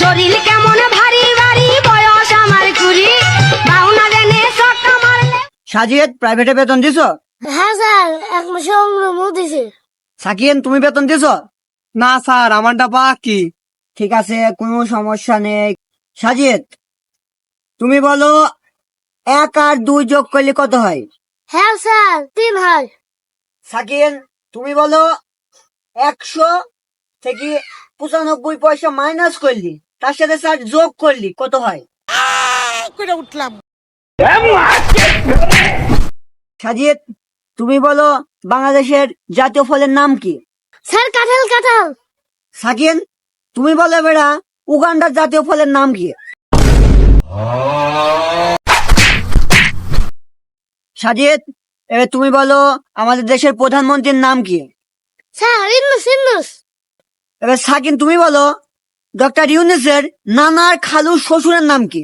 শরীর কেমন ভারী ভারী, বয়স আমার কুড়ি, বাউনা দেনে সক্কা মারলে। সাজিদ প্রাইভেটে বেতন দিছো? হ্যাঁ স্যার, এক মাসে অগ্রিম দিছে। সাকিন তুমি বেতন দিছো? না স্যার, আমারটা বাকি। ঠিক আছে, কোনো সমস্যা নেই। সাজিদ তুমি বলো 1 আর 2 যোগ করলে কত হয়? হ্যাঁ স্যার, 3 হয়। সাকিন তুমি বলো 100 থেকে 95 পয়সা মাইনাস করলি, তার সাথে স্যার যোগ করলি কত হয়? সাজিদ তুমি বলো বাংলাদেশের জাতীয় ফলের নাম কি? স্যার কাঁঠাল কাঁঠাল। সাকিন তুমি বলো বেড়া উগান্ডার জাতীয় ফলের নাম কি? সাজিদ এবার তুমি বলো আমাদের দেশের প্রধানমন্ত্রীর নাম কি? Sir Indus Indus. এবার সাকিন তুমি বলো ডক্টর ইউনূসের নানার খালু শ্বশুরের নাম কি?